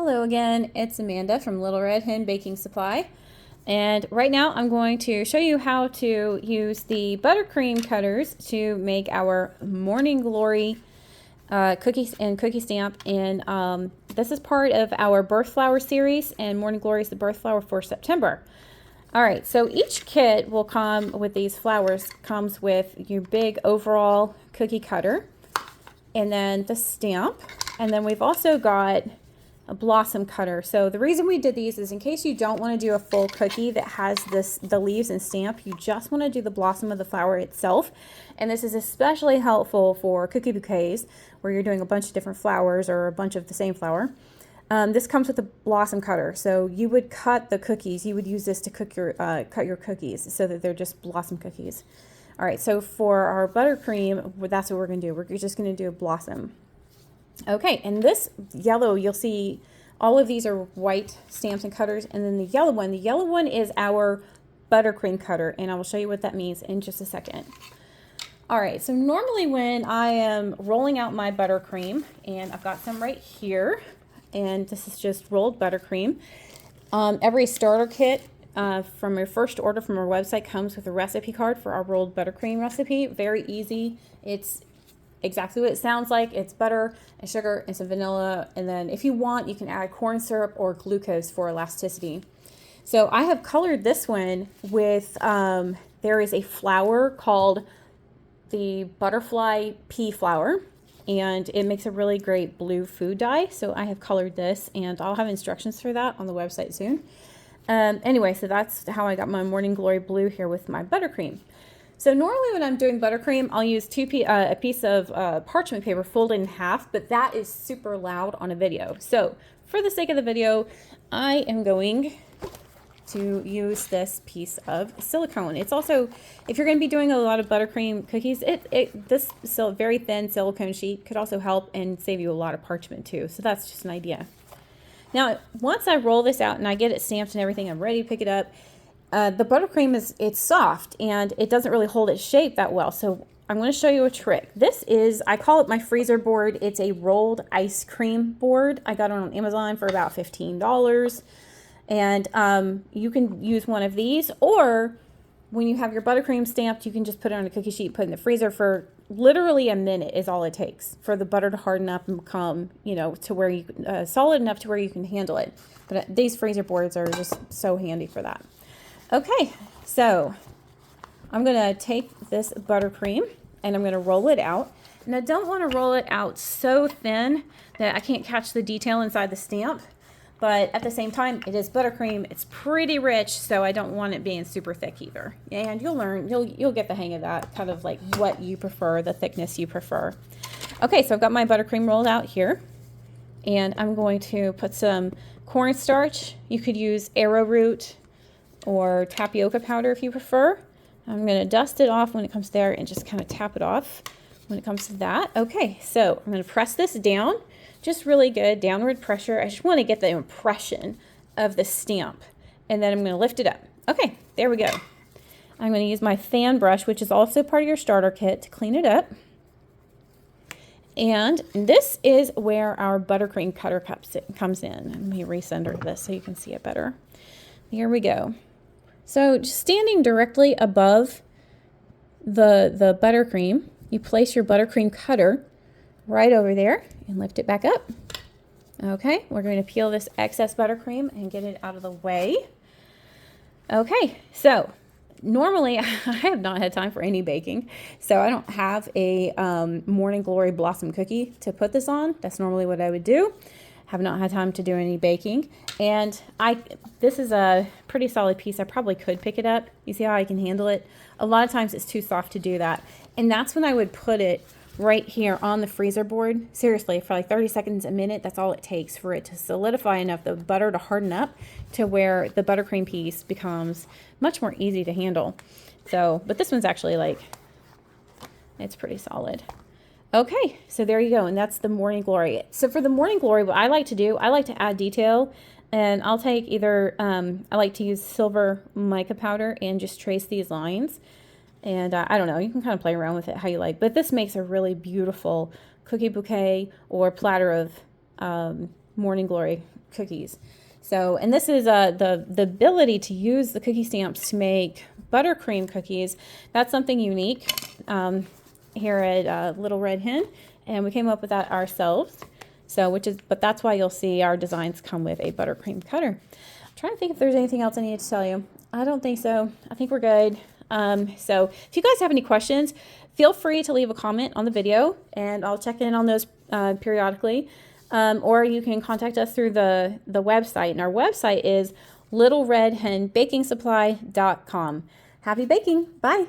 Hello again, it's Amanda from Little Red Hen Baking Supply. And right now I'm going to show you how to use the buttercream cutters to make our Morning Glory cookies and cookie stamp. And this is part of our birth flower series, and Morning Glory is the birth flower for September. All right, so each kit will come with these flowers, comes with your big overall cookie cutter, and then the stamp. And then we've also got a blossom cutter. So the reason we did these is in case you don't want to do a full cookie that has the leaves and stamp, you just want to do the blossom of the flower itself. And this is especially helpful for cookie bouquets where you're doing a bunch of different flowers or a bunch of the same flower. This comes with a blossom cutter. So you would cut the cookies. You would use this to cut your cookies so that they're just blossom cookies. All right, so for our buttercream, that's what we're going to do. We're just going to do a blossom. Okay, and this yellow, you'll see all of these are white stamps and cutters, and then the yellow one is our buttercream cutter, and I will show you what that means in just a second. All right, so normally when I am rolling out my buttercream, and I've got some right here, and this is just rolled buttercream. Every starter kit from your first order from our website comes with a recipe card for our rolled buttercream recipe. Very easy. It's exactly what it sounds like. It's butter and sugar and some vanilla, and then if you want you can add corn syrup or glucose for elasticity. So I have colored this one with there is a flower called the butterfly pea flower, and it makes a really great blue food dye. So I have colored this, and I'll have instructions for that on the website soon. Anyway, so that's how I got my Morning Glory blue here with my buttercream. So normally when I'm doing buttercream, I'll use a piece of parchment paper folded in half, but that is super loud on a video. So for the sake of the video, I am going to use this piece of silicone. It's also, if you're going to be doing a lot of buttercream cookies, this very thin silicone sheet could also help and save you a lot of parchment too. So that's just an idea. Now, once I roll this out and I get it stamped and everything, I'm ready to pick it up. The buttercream it's soft and it doesn't really hold its shape that well. So I'm going to show you a trick. This is, I call it my freezer board. It's a rolled ice cream board. I got it on Amazon for about $15. And you can use one of these, or when you have your buttercream stamped, you can just put it on a cookie sheet, put it in the freezer for literally a minute is all it takes for the butter to harden up and become, to where you solid enough to where you can handle it. But these freezer boards are just so handy for that. Okay, so I'm going to take this buttercream and I'm going to roll it out. And I don't want to roll it out so thin that I can't catch the detail inside the stamp. But at the same time, it is buttercream. It's pretty rich, so I don't want it being super thick either. And you'll learn, you'll get the hang of that, kind of like what you prefer, the thickness you prefer. Okay, so I've got my buttercream rolled out here. And I'm going to put some cornstarch. You could use arrowroot or tapioca powder if you prefer. I'm going to dust it off when it comes there and just kind of tap it off when it comes to that. Okay, so I'm going to press this down, just really good downward pressure. I just want to get the impression of the stamp, and then I'm going to lift it up. Okay, there we go. I'm going to use my fan brush, which is also part of your starter kit, to clean it up. And this is where our buttercream cutter comes in. Let me recenter this so you can see it better. Here we go. So just standing directly above the buttercream, you place your buttercream cutter right over there and lift it back up. Okay, we're going to peel this excess buttercream and get it out of the way. Okay, so normally I have not had time for any baking, so I don't have a Morning Glory Blossom cookie to put this on. That's normally what I would do. Have not had time to do any baking, and this is a pretty solid piece. I probably could pick it up. You see how I can handle it? A lot of times it's too soft to do that, and that's when I would put it right here on the freezer board. Seriously, for like 30 seconds, a minute, that's all it takes for it to solidify enough, the butter to harden up to where the buttercream piece becomes much more easy to handle. So, but this one's actually it's pretty solid. Okay, so there you go, and that's the Morning Glory. So for the Morning Glory, what I like to do, I like to add detail, and I'll take either, I like to use silver mica powder and just trace these lines. And I don't know, you can kind of play around with it how you like, but this makes a really beautiful cookie bouquet or platter of Morning Glory cookies. So, and this is the ability to use the cookie stamps to make buttercream cookies. That's something unique here at Little Red Hen, and we came up with that ourselves. So, but that's why you'll see our designs come with a buttercream cutter. I'm trying to think if there's anything else I need to tell you. I don't think so. I think we're good. So if you guys have any questions, feel free to leave a comment on the video, and I'll check in on those periodically. Or you can contact us through the website, and our website is littleredhenbakingsupply.com. Happy baking. Bye.